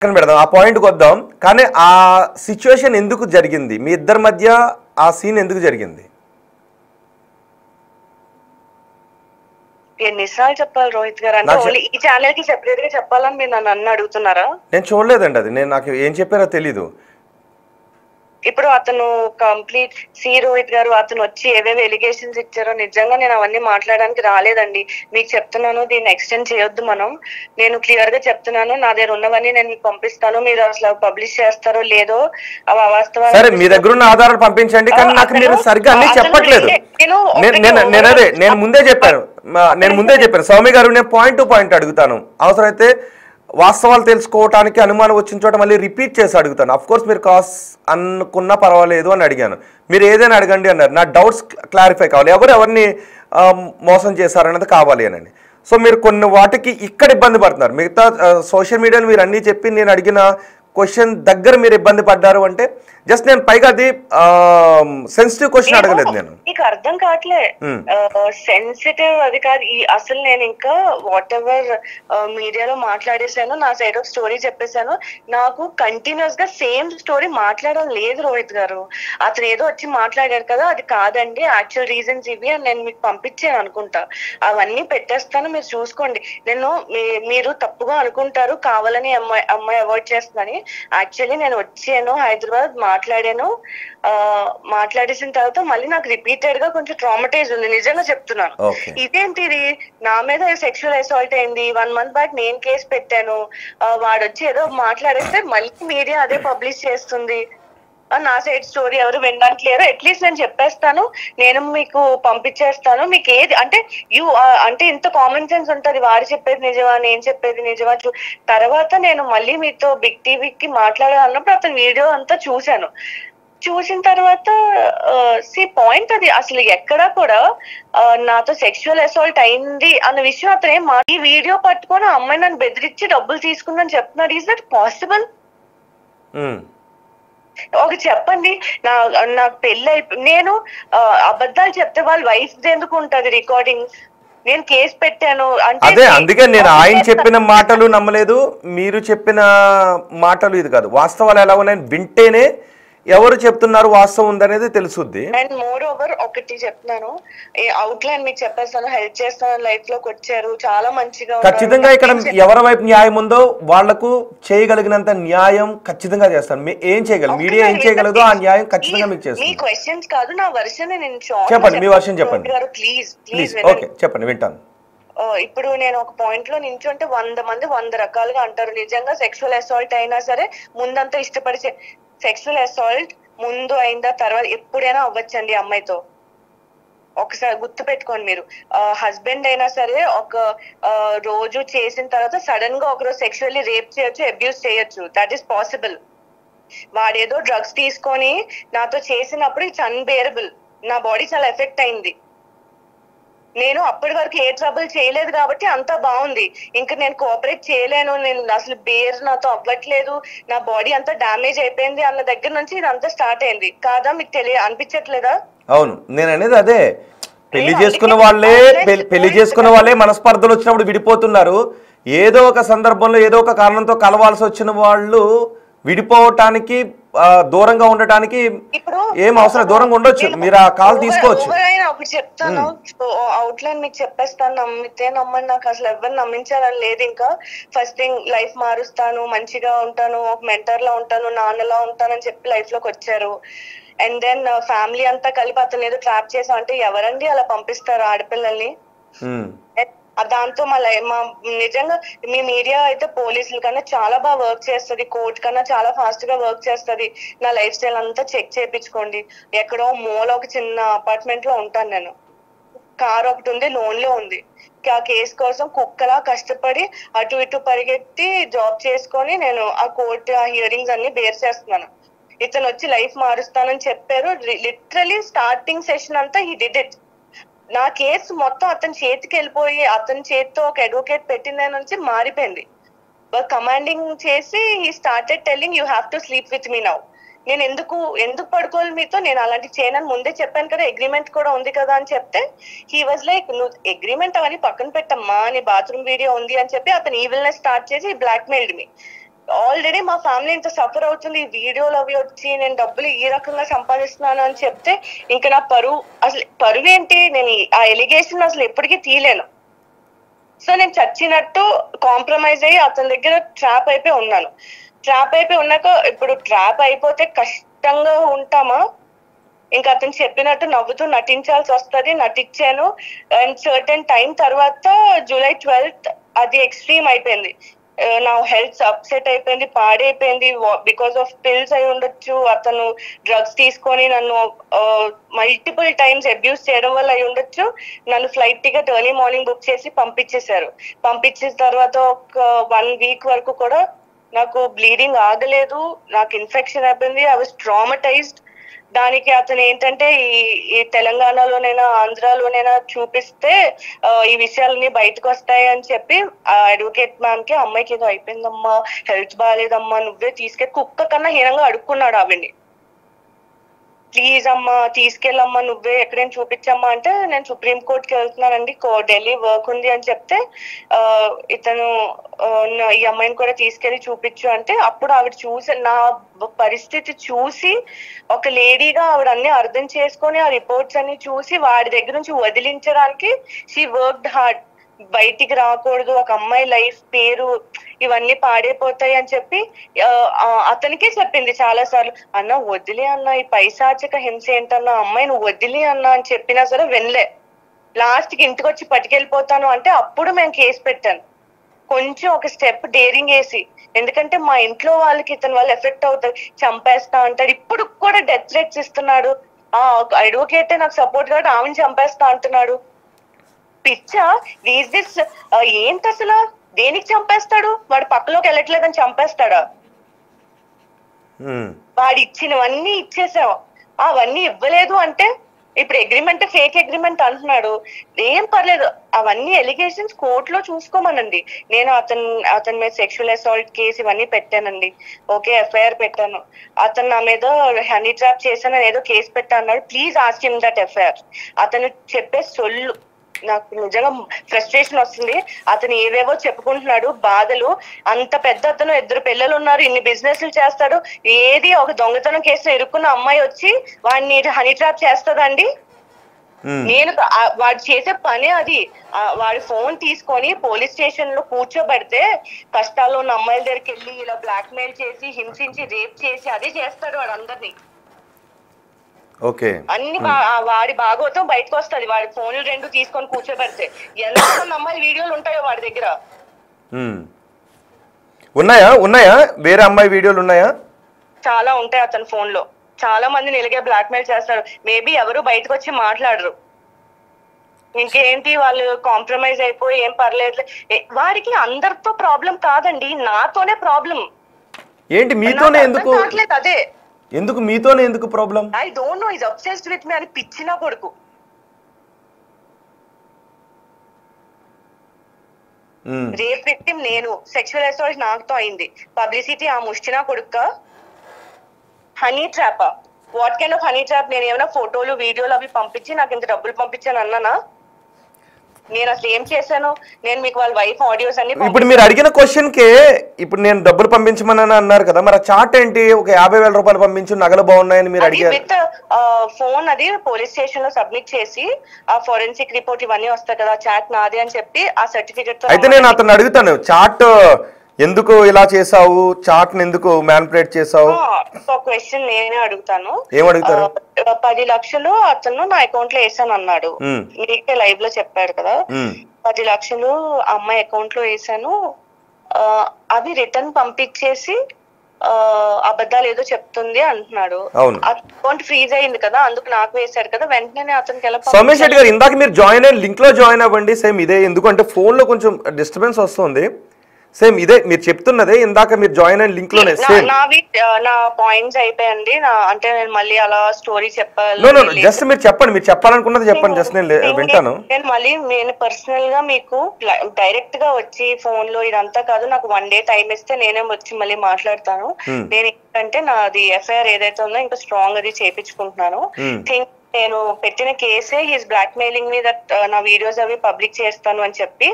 పక్కన పెడదాం, ఆ పాయింట్కి వద్దాం. కానీ ఆ సిచ్యువేషన్ ఎందుకు జరిగింది, మీ ఇద్దరి మధ్య ఆ సీన్ ఎందుకు జరిగింది? ఎన్నిసార్లు చెప్పాలి రోహిత్ గారు? అంటే ఓన్లీ ఈ ఛానల్ కి సెపరేట్ గా చెప్పాలని మీరు నన్ను అడుగుతున్నారా? నేను చూడలేదండి అది, నాకు ఏం చెప్పారో తెలీదు. ఇప్పుడు అతను కంప్లీట్ రోహిత్ గారు అతను వచ్చి ఏవేవి ఎలిగేషన్స్ ఇచ్చారో నిజంగా నేను అవన్నీ మాట్లాడడానికి రాలేదండి. మీకు చెప్తున్నాను, దీన్ని ఎక్స్టెండ్ చేయొద్దు మనం. నేను క్లియర్ గా చెప్తున్నాను, నా దగ్గర ఉన్నవన్నీ నేను మీకు పంపిస్తాను. మీరు అసలు పబ్లిష్ చేస్తారో లేదో అవి అవాస్తవాలు. సరే, మీ దగ్గర ఉన్న ఆధారాలు పంపించండి, కానీ నాకు మీరు సరిగ్గా అన్ని చెప్పట్లేదు. నేను ముందే చెప్పాను సౌమ్య గారు, నేను పాయింట్ టు పాయింట్ అడుగుతాను. అవసరమైతే వాస్తవాలు తెలుసుకోవడానికి అనుమానం వచ్చిన చోట మళ్ళీ రిపీట్ చేసి అడుగుతాను. అఫ్ కోర్స్ మీరు కాస్ అనుకున్నా పర్వాలేదు అని అడిగాను, మీరు ఏదైనా అడగండి అన్నారు. నా డౌట్స్ క్లారిఫై కావాలి, ఎవరిని మోసం చేశారన్నది కావాలి అని. సో మీరు కొన్ని వాటికి ఇక్కడ ఇబ్బంది పడుతున్నారు, మిగతా సోషల్ మీడియాలో మీరు అన్నీ చెప్పి నేను అడిగిన క్వశ్చన్ దగ్గర మీరు ఇబ్బంది పడ్డారు అంటే జస్ట్ నేను పైగా అది సెన్సిటివ్ క్వశ్చన్ అడగలేదు. నేను మీకు అర్థం కావట్లే, సెన్సిటివ్ అది కాదు. అసలు నేను ఇంకా వాట్ ఎవర్ మీడియాలో మాట్లాడేసాను, నా సైడ్ ఆఫ్ స్టోరీ చెప్పేశాను. నాకు కంటిన్యూస్ గా సేమ్ స్టోరీ మాట్లాడడం లేదు రోహిత్ గారు. అతను ఏదో వచ్చి మాట్లాడారు కదా, అది కాదండి, యాక్చువల్ రీజన్స్ ఇవి అని నేను మీకు పంపించాను అనుకుంటా. అవన్నీ పెట్టేస్తాను, మీరు చూసుకోండి. మీరు తప్పుగా అనుకుంటారు కావాలని అమ్మాయి అవాయిడ్ చేస్తుందని. యాక్చువల్లీ నేను వచ్చాను హైదరాబాద్, మాట్లాడేసిన తర్వాత మళ్ళీ నాకు రిపీటెడ్ గా కొంచెం ట్రామటైజ్ ఉంది, నిజంగా చెప్తున్నాను. ఇదేంటిది, నా మీద సెక్షువల్ అసాల్ట్ అయింది, 1 month బ్యాక్ నేను కేసు పెట్టాను, వాడు వచ్చి ఏదో మాట్లాడేస్తే మళ్ళీ మీడియా అదే పబ్లిష్ చేస్తుంది. నా సైడ్ స్టోరీ ఎవరు వినడానికి లేరు. అట్లీస్ట్ నేను చెప్పేస్తాను, నేను మీకు పంపించేస్తాను. మీకు ఏది అంటే అంటే ఇంత కామన్ సెన్స్ ఉంటది, వాడు చెప్పేది నిజమా నేను చెప్పేది నిజమా. తర్వాత నేను మళ్ళీ మీతో బిగ్ టీవీకి మాట్లాడాలన్నప్పుడు అతను వీడియో అంతా చూసిన తర్వాత పాయింట్ అది అసలు ఎక్కడా కూడా నాతో సెక్షువల్ అసాల్ట్ అయింది అన్న విషయం అతను ఈ వీడియో పట్టుకొని ఆ అమ్మాయి నన్ను బెదిరించి డబ్బులు తీసుకుందని చెప్తున్నాడు. Is that possible? ఒక చెప్పండి, నాకు పెళ్ళి నేను అబద్ధాలు చెప్తే వాళ్ళ వైఫ్ ఎందుకు ఉంటది రికార్డింగ్? నేను కేసు పెట్టాను అంటే అదే, అందుకే నేను ఆయన చెప్పిన మాటలు నమ్మలేదు, మీరు చెప్పిన మాటలు ఇది కాదు. వాస్తవాలు ఎలా ఉన్నాయని వింటేనే ఎవరు చెప్తున్నారు వాస్తవం ఉందనేది తెలుసుద్ది. అండ్ మోర్ ఓవర్ ఒకటి చెప్తున్నాను, అవుట్ లైన్ మీకు చెప్పేస్తాను, హెల్ప్ చేస్తాను, లైఫ్ లోకి వచ్చారు, చాలా మంచిగా. ఖచ్చితంగా ఇక్కడ ఎవరి వైపు న్యాయం ఉందో వాళ్లకు చేయగలిగినంత న్యాయం ఖచ్చితంగా చేస్తాను. ఏం చేయగలరు, మీడియా ఏం చేయగలదో ఆ న్యాయం ఖచ్చితంగా మీకు చేస్తాను. మీ క్వశ్చన్స్ కాదు, నా వర్షన్ నేను చెప్పండి, మీ వర్షన్ చెప్పండి ప్లీజ్. ఓకే చెప్పండి, వింటాను. ఇప్పుడు నేను ఒక పాయింట్ లో నించుంటే 100 మంది 100 రకాలుగా అంటారు. నిజంగా సెక్షువల్ అసాల్ట్ అయినా సరే ముందంతా ఇష్టపడి సెక్షువల్ అసాల్ట్ ముందు అయిందా తర్వాత ఎప్పుడైనా అవ్వచ్చండి అమ్మాయితో. ఒకసారి గుర్తు పెట్టుకోండి మీరు. హస్బెండ్ అయినా సరే ఒక రోజు చేసిన తర్వాత సడన్ గా ఒకరోజు సెక్షువల్లీ రేప్ చేయొచ్చు, అబ్యూస్ చేయొచ్చు. That is possible. వాడేదో డ్రగ్స్ తీసుకొని నాతో చేసినప్పుడు ఇట్స్ అన్బేరబుల్. నా బాడీ చాలా ఎఫెక్ట్ అయింది. నేను అప్పటి వరకు ఏ ట్రబుల్ చేయలేదు కాబట్టి అంతా బాగుంది. ఇంకా నేను కోఆపరేట్ చేయలేను, నేను అసలు నాతో అవ్వట్లేదు, నా బాడీ అంతా డ్యామేజ్ అయిపోయింది అన్న దగ్గర నుంచి ఇదంతా స్టార్ట్ అయింది కాదా? మీకు అనిపించట్లేదా? అవును, నేను అనేది అదే. పెళ్లి చేసుకున్న వాళ్ళే మనస్పర్ధలు వచ్చినప్పుడు విడిపోతున్నారు. ఏదో ఒక సందర్భంలో ఏదో ఒక కారణంతో కలవాల్సి వచ్చిన వాళ్ళు విడిపోవటానికి, దూరంగా ఉండటానికి ఏం అవసరం, దూరంగా ఉండొచ్చు, మీరు ఆ కాల్ తీసుకోవచ్చు. ఒకటి చెప్తాను, అవుట్ లైన్ మీకు చెప్పేస్తాను, నమ్మితే నమ్మండి. నాకు అసలు ఎవరు నమ్మించాలని లేదు. ఇంకా ఫస్ట్ థింగ్ లైఫ్ మారుస్తాను, మంచిగా ఉంటాను, ఒక మెంటర్ లా ఉంటాను, నాన్నలా ఉంటానని చెప్పి లైఫ్ లోకి వచ్చారు. అండ్ దెన్ ఫ్యామిలీ అంతా కలిపి అతను ఏదో ట్రాప్ చేసా అంటే ఎవరండి అలా పంపిస్తారు ఆడపిల్లల్ని? దాంతో మా నిజంగా మీ మీడియా అయితే పోలీసుల కన్నా చాలా బాగా వర్క్ చేస్తుంది, కోర్ట్ కన్నా చాలా ఫాస్ట్ గా వర్క్ చేస్తుంది. నా లైఫ్ స్టైల్ అంతా చెక్ చేయించుకోండి. ఎక్కడో మూల ఒక చిన్న అపార్ట్మెంట్ లో ఉంటాను నేను, కార్ ఒకటి ఉంది, లోన్ లో ఉంది. ఆ కేసు కోసం కుక్కలా కష్టపడి అటు ఇటు పరిగెత్తి జాబ్ చేసుకొని నేను ఆ కోర్టు ఆ హియరింగ్స్ అన్ని బేర్ చేస్తున్నాను. ఇతను వచ్చి లైఫ్ మారుస్తానని చెప్పారు. లిటరలీ స్టార్టింగ్ సెషన్ అంతా హీ డిడ్ ఇట్. నా కేసు మొత్తం అతని చేతికి వెళ్ళిపోయి అతని చేతితో ఒక అడ్వకేట్ పెట్టిన నుంచి మారిపోయింది. కమాండింగ్ చేసి he started telling you have to sleep with me now. నేను ఎందుకు పడుకోవాలి మీతో, నేను అలాంటి చేయనని ముందే చెప్పాను కదా, అగ్రిమెంట్ కూడా ఉంది కదా అని చెప్తే హీ వాజ్ లైక్, నువ్వు అగ్రిమెంట్ అవన్నీ పక్కన పెట్టమ్మా, నీ బాత్రూమ్ వీడియో ఉంది అని చెప్పి అతను ఈవిల్నెస్ స్టార్ట్ చేసి బ్లాక్ మెయిల్డ్ మీ. ఆల్రెడీ మా ఫ్యామిలీ ఇంత సఫర్ అవుతుంది, ఈ వీడియోలు అవి వచ్చి నేను డబ్బులు ఈ రకంగా సంపాదిస్తున్నాను అని చెప్తే ఇంకా నా పరువు, అసలు పరువు ఏంటి, నేను ఆ ఎలిగేషన్ అసలు ఎప్పటికీ తీయలేను. సో నేను చచ్చినట్టు కాంప్రమైజ్ అయ్యి అతని దగ్గర ట్రాప్ అయిపోయి ఉన్నాను. ట్రాప్ అయిపోయి ఉన్నాక ఇప్పుడు ట్రాప్ అయిపోతే కష్టంగా ఉంటామా, ఇంకా అతను చెప్పినట్టు నవ్వుతూ నటించాల్సి వస్తుంది. నటించాను. అండ్ సర్టెన్ టైం తర్వాత July 12th అది ఎక్స్ట్రీమ్ అయిపోయింది. నా హెల్త్ అప్సెట్ అయిపోయింది, పాడైపోయింది. బికాస్ ఆఫ్ పిల్స్ అయి ఉండొచ్చు, అతను డ్రగ్స్ తీసుకొని నన్ను మల్టిపుల్ టైమ్స్ అబ్యూస్ చేయడం వల్ల అయి ఉండొచ్చు. నన్ను flight ticket early morning book చేసి పంపించేశారు. పంపించిన తర్వాత ఒక 1 week వరకు కూడా నాకు బ్లీడింగ్ ఆగలేదు, నాకు ఇన్ఫెక్షన్ అయిపోయింది. I was traumatised. దానికి అతను ఏంటంటే ఈ తెలంగాణలోనైనా ఆంధ్రాలోనైనా చూపిస్తే ఈ విషయాలన్నీ బయటకు వస్తాయి అని చెప్పి ఆ అడ్వకేట్ మ్యామ్ కి అమ్మాయికి ఏదో అయిపోయిందమ్మా, హెల్త్ బాగాలేదమ్మా, నువ్వే తీసుకెళ్ళి కుక్క కన్నా హీనంగా అడుక్కున్నాడు ఆవిడ్ని. ప్లీజ్ అమ్మా తీసుకెళ్ళమ్మా, నువ్వే ఎక్కడైనా చూపించమ్మా అంటే నేను సుప్రీం కోర్టుకి వెళ్తున్నానండి, ఢిల్లీ వర్క్ ఉంది అని చెప్తే ఇతను ఈ అమ్మాయిని కూడా తీసుకెళ్లి చూపించు అంటే అప్పుడు ఆవిడ చూసి నా పరిస్థితి చూసి ఒక లేడీగా ఆవిడ అన్ని అర్థం చేసుకొని ఆ రిపోర్ట్స్ అన్ని చూసి వాడి దగ్గర నుంచి వదిలించడానికి షీ వర్క్డ్ హార్డ్. బయటికి రాకూడదు, ఒక అమ్మాయి లైఫ్ పేరు ఇవన్నీ పాడైపోతాయి అని చెప్పి అతనికే చెప్పింది చాలా సార్లు, అన్న వదిలే అన్న, ఈ పైశాచిక హింస ఏంటన్నా, అమ్మాయి నువ్వు వదిలే అన్న అని చెప్పినా సరే వినలే. లాస్ట్ కి ఇంటికి వచ్చి పట్టుకెళ్ళిపోతాను అంటే అప్పుడు మేము కేసు పెట్టాను. కొంచెం ఒక స్టెప్ డేరింగ్ వేసి, ఎందుకంటే మా ఇంట్లో వాళ్ళకి ఇతని వల్ల ఎఫెక్ట్ అవుతుంది, చంపేస్తా అంటాడు. ఇప్పుడు కూడా డెత్ థ్రెట్స్ ఇస్తున్నాడు. అడ్వకేటే నాకు సపోర్ట్ కాబట్టి ఆమెను చంపేస్తా అంటున్నాడు. పిచ్చా దిస్ ఏంటి అసలు, దేనికి చంపేస్తాడు? వాడు పక్కలోకి వెళ్ళట్లేదని చంపేస్తాడా? వాడు ఇచ్చినవన్నీ ఇచ్చేసావు, అవన్నీ ఇవ్వలేదు అంటే ఇప్పుడు అగ్రిమెంట్ ఫేక్ అగ్రిమెంట్ అంటున్నాడు. ఏం పర్లేదు, అవన్నీ ఎలిగేషన్స్ కోర్టులో చూసుకోమనండి. నేను అతని మీద సెక్షువల్ అసాల్ట్ కేసు ఇవన్నీ పెట్టానండి. ఓకే, ఎఫ్ఐఆర్ పెట్టాను. అతను నా మీద హనీ ట్రాప్ చేశాను ఏదో కేసు పెట్టా అన్నాడు. Please ask him that FIR. అతను చెప్పే సొల్లు నాకు నిజంగా ఫ్రస్ట్రేషన్ వస్తుంది. అతను ఏవేవో చెప్పుకుంటున్నాడు బాధలు. అంత పెద్ద అతను 2 పిల్లలు ఉన్నారు, ఇన్ని బిజినెస్లు చేస్తాడు. ఏది ఒక దొంగతనం కేసులో ఇరుక్కున్న అమ్మాయి వచ్చి వాడిని హనీ ట్రాప్ చేస్తుందండి? నేను వాడు చేసే పని అది. వాడి ఫోన్ తీసుకొని పోలీస్ స్టేషన్ లో కూర్చోబెడితే కష్టాల్లో ఉన్న అమ్మాయిల దగ్గరికి వెళ్ళి ఇలా బ్లాక్ మెయిల్ చేసి హింసించి రేప్ చేసి అదే చేస్తాడు వాడు అందరినీ. అన్ని వాడి భాగవతం బయటకు వస్తుంది. వాడి ఫోన్లు 2 తీసుకొని కూర్చోబెడితే ఎంతమంది అమ్మాయి వీడియోలు ఉంటాయో వాడి దగ్గర. ఉన్నాయా వేరే అమ్మాయి వీడియోలు ఉన్నాయా? చాలా ఉంటాయి అతని ఫోన్ లో. చాలా మందిని ఇలాగే బ్లాక్ మెయిల్ చేస్తారు. మేబీ ఎవరు బయటకు వచ్చి మాట్లాడరు. ఇంకేంటి వాళ్ళు కాంప్రమైజ్ అయిపోయి ఏం పర్లేదు. వాడికి అందరితో ప్రాబ్లం కాదండి, నాతోనే ప్రాబ్లం. ఏంటి మీతోనే ఎందుకు? అదే ఎందుకు మీతోనే ఎందుకు problem? I don't know, is obsessed with me అని పిచ్చినా కొడుకు. రేప్ విక్టిమ్ నేను, సెక్షువల్ అసాల్ట్ నాకుతో అయింది. పబ్లిసిటీ ఆ ముష్టినా కొడుక. హనీ ట్రాపా? What kind of honey trap? నేను ఏమైనా ఫోటోలు వీడియోలు అవి పంపించి నాకు ఇంత డబ్బులు పంపించాను అన్నానా? నేను అసలు ఏం చేశాను? నేను మీకు వాళ్ళ వైఫ్ ఆడియోస్ అన్ని ఇప్పుడు మీరు అడిగిన క్వశ్చన్ కే ఇప్పుడు నేను డబ్బులు పంపించమని అన్నారు కదా, మరి చాట్ ఏంటి? ఒక 50,000 రూపాయలు పంపించు, నగలు బాగున్నాయని మీరు అడిగారు. విత్ ఫోన్ అది పోలీస్ స్టేషన్ లో సబ్మిట్ చేసి ఆ ఫోరెన్సిక్ రిపోర్ట్ ఇవన్నీ వస్తాయి కదా, చాట్ నాది అని చెప్పి ఆ సర్టిఫికెట్. అయితే నేను అతను అడుగుతాను, చాట్ ఎందుకు ఇలా చేసావు, చాట్ ఎందుకు మ్యానిపులేట్ చేసావు? ఒక క్వశ్చన్ నేనే అడుగుతాను. ఏమడుగుతారు? 10 లక్షలు అతను నా అకౌంట్ లో వేసాను అన్నాడు. మీకే లైవ్ లో చెప్పాడు కదా, 10 లక్షలు అమ్మాయి అకౌంట్ లో వేసాను, అవి రిటర్న్ పంపించేసి అబద్ధాలు ఏదో చెప్తుంది అంటున్నాడు. అకౌంట్ ఫ్రీజ్ అయింది కదా, అందుకు నాకు వేశారు కదా, వెంటనే అతనికి ఎలా? సోమేష్ రెడ్డి గారు ఇందాక మీరు జాయిన్ అయ్యి లింక్ లో జాయిన్ అవ్వండి. సేమ్ ఇదే, ఎందుకంటే ఫోన్ లో కొంచెం డిస్టర్బెన్స్ వస్తుంది. సేమ్ ఇదే మీరు చెప్తున్నదే, ఇందాక మీరు జాయిన్ అయిన లింక్ లోనే నా పాయింట్స్ అయిపోయండి. అంటే నేను మళ్ళీ అలా స్టోరీ చెప్పాలి. జస్ట్ మీరు చెప్పండి, మీరు చెప్పాలనుకున్నది చెప్పండి, జస్ట్ నేను వింటాను. నేను పర్సనల్ గా మీకు డైరెక్ట్ గా వచ్చి ఫోన్ లో ఇదంతా కాదు, నాకు 1 day టైం ఇస్తే నేనే వచ్చి మళ్ళీ మాట్లాడతాను. నేను ఏంటంటే నాది ఎఫ్ఐఆర్ ఏదైతే ఉందో ఇంకా స్ట్రాంగ్ అది చేయించుకుంటున్నాను. నేను పెట్టిన కేసే is blackmailing me that నా వీడియోస్ అవి పబ్లిక్ చేస్తాను అని చెప్పి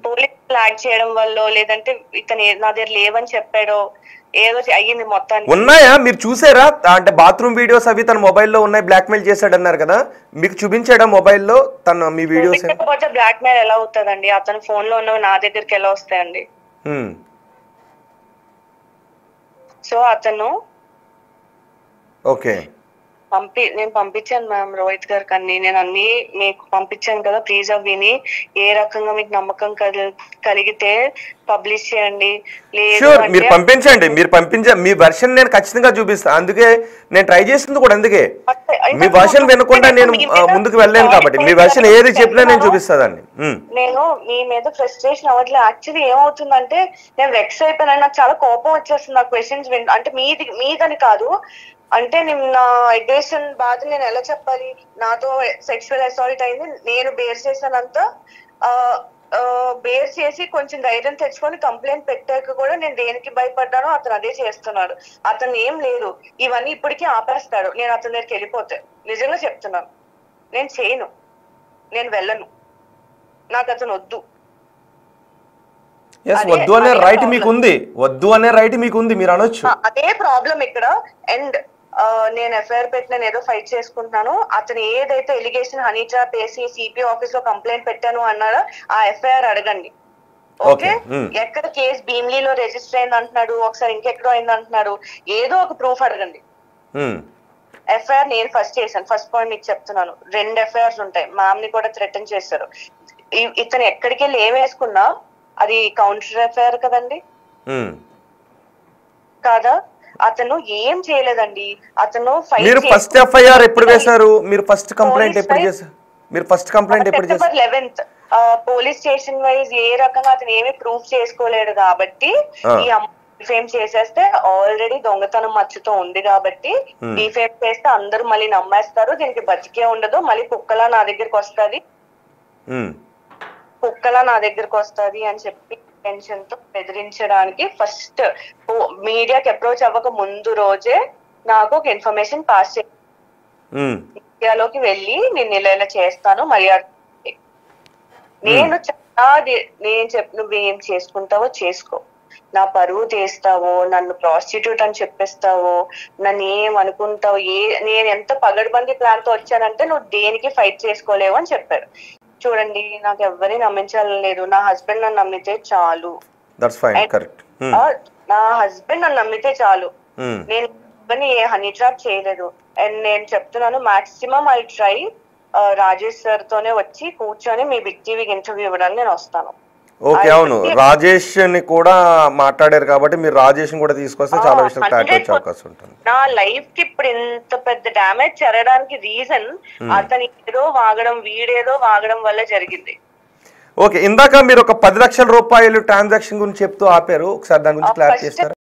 పోలీస్ ఫ్లాగ్ చేయడం వల్ల లేదంటే ఇతను నా దగ్గర లేవని చెప్పాడో ఏదో అయ్యింది మొత్తానికి. ఉన్నాయా మీరు చూసారా? అంటే బాత్రూమ్ వీడియోస్ అవి తన మొబైల్లో ఉన్నాయి, బ్లాక్ మెయిల్ చేశాడు అన్నారు కదా, మీకు చూపించాడా మొబైల్లో తన మీ వీడియోస్? బ్లాక్ మెయిల్ ఎలా అవుతుందండి? అతను ఫోన్ లో ఉన్నవి నా దగ్గరికి ఎలా వస్తాయండి? సో అతను ఓకే నేను పంపించాను మ్యామ్ రోహిత్ గారికి అన్ని, నేను అన్ని మీకు పంపించాను కదా, ప్లీజ్ అవి విని ఏ రకంగా మీకు నమ్మకం కలిగితే పబ్లిష్ చేయండి. లేదు మీరు పంపించండి, మీ వర్షన్ నేను ఖచ్చితంగా చూపిస్తాను. అందుకే నేను ట్రై చేసింది కూడా, అందుకే మీ వర్షన్ వినకుండా నేను ముందుకు వెళ్ళలేను కాబట్టి మీ వర్షన్ ఏది చెప్పినా నేను చూపిస్తానండి. నేను మీ మీద ఫ్రస్ట్రేషన్ అవ్వట్లేదు. యాక్చువల్లీ ఏమవుతుందంటే నేను వెక్స్ అయిపోయినా, నాకు చాలా కోపం వచ్చేస్తుంది ఆ క్వశ్చన్స్ అంటే మీదని కాదు, అంటే నేను నా అగ్రెషన్ బాధ నేను ఎలా చెప్పాలి? నాతో సెక్షువల్ అసాల్ట్ అయింది, నేను బేర్ చేశానంత బేర్ చేసి కొంచెం ధైర్యం తెచ్చుకొని కంప్లైంట్ పెట్టాక కూడా నేను దేనికి భయపడ్డానో అతను అదే చేస్తున్నాడు. అతను ఏం లేదు, ఇవన్నీ ఇప్పటికీ ఆపేస్తాడు నేను అతని దగ్గరికి వెళ్ళిపోతే. నిజంగా చెప్తున్నాను, నేను చేయను, నేను వెళ్ళను, నాకు అతను వద్దు. వద్దు అనే రైట్ మీకు ఉంది, వద్దు అనే రైట్ మీకు ఉంది, మీరు అనొచ్చు. అదే ప్రాబ్లం ఇక్కడ. అండ్ నేను ఎఫ్ఐఆర్ పెట్టి నేను ఏదో ఫైట్ చేసుకుంటున్నాను, అతను ఏదైతే ఎలిగేషన్ హనీ ట్రాప్ వేసి సిపి ఆఫీస్ లో కంప్లైంట్ పెట్టాను అన్నాడో ఆ ఎఫ్ఐఆర్ అడగండి. ఓకే, ఎక్కడ కేసు భీమ్లీలో రిజిస్టర్ అయింది అంటున్నాడు, ఒకసారి ఇంకెక్కడో అయింది అంటున్నాడు, ఏదో ఒక ప్రూఫ్ అడగండి. ఎఫ్ఐఆర్ నేను ఫస్ట్ చేశాను, ఫస్ట్ పాయింట్ మీకు చెప్తున్నాను. 2 ఎఫ్ఐఆర్స్ ఉంటాయి, మ్యామ్ ని కూడా థ్రెటన్ చేశారు. ఇతను ఎక్కడికి వెళ్ళి ఏం వేసుకున్నా అది కౌంటర్ ఎఫ్ఐఆర్ కదండి, కాదా? అతను ఏం చేయలేదండి, అతను మీరు ఫస్ట్ ఎఫ్ఐఆర్ ఎప్పుడు వేశారు? మీరు ఫస్ట్ కంప్లైంట్ ఎప్పుడు చేశారు? మీరు ఫస్ట్ కంప్లైంట్ ఎప్పుడు చేశారు? September 11th. Police station wise ఏ రకంగా అతను ఏమీ ప్రూఫ్ చేసుకోలేడు కాబట్టి ఈ డిఫేమ్ చేసేస్తే ఆల్రెడీ దొంగతనం మచ్చుతో ఉంది కాబట్టి డిఫేమ్ చేస్తే అందరూ మళ్ళీ నమ్మేస్తారు, దీనికి బతికే ఉండదు, మళ్ళీ కుక్కలా నా దగ్గరికి వస్తుంది అని చెప్పి టెన్షన్ తో బెదిరించడానికి ఫస్ట్ మీడియాకి అప్రోచ్ అవ్వక ముందు రోజే నాకు ఒక ఇన్ఫర్మేషన్ పాస్ చేసి మీడియాలోకి వెళ్ళి నేను ఇలా చేస్తాను మర్యాద. నేను నువ్వేం చేసుకుంటావో చేసుకో, నా పరువు తీస్తావో, నన్ను ప్రాస్టిట్యూట్ అని చెప్పేస్తావో, నన్ను ఏం అనుకుంటావు, నేను ఎంత పగడ్బందీ ప్లాన్ తో వచ్చానంటే నువ్వు దేనికి ఫైట్ చేసుకోలేవు అని చెప్పారు. చూడండి, నాకు ఎవరిని నమ్మించాలని లేదు, నా హస్బెండ్ నన్ను నమ్మితే చాలు. నా హస్బెండ్ నన్ను నమ్మితే చాలు, నేను ఎవరిని ఏ హనీ ట్రాప్ చేయలేదు. అండ్ నేను చెప్తున్నాను, maximum I try Rajesh sir తోనే వచ్చి కూర్చొని మీ బిగ్ టీవీకి ఇంటర్వ్యూ ఇవ్వడానికి నేను వస్తాను. ఓకే, అవును, రాజేష్ ని కూడా మాట్లాడారు కాబట్టి మీరు రాజేష్ ని కూడా తీసుకొస్తే చాలా విషయాలు క్లారిటీ వచ్చే అవకాశం ఉంటుంది. నా లైఫ్ కి ఇప్పుడు ఇంత పెద్ద డ్యామేజ్ జరగడానికి రీజన్ అతని వీడేదో వాగడం వల్ల జరిగింది. ఓకే, ఇందాక మీరు ఒక 10 లక్షల రూపాయలు ట్రాన్సాక్షన్ గురించి చెప్తూ ఆపారు, ఒకసారి దాని గురించి క్లారిటీ చేస్తారా?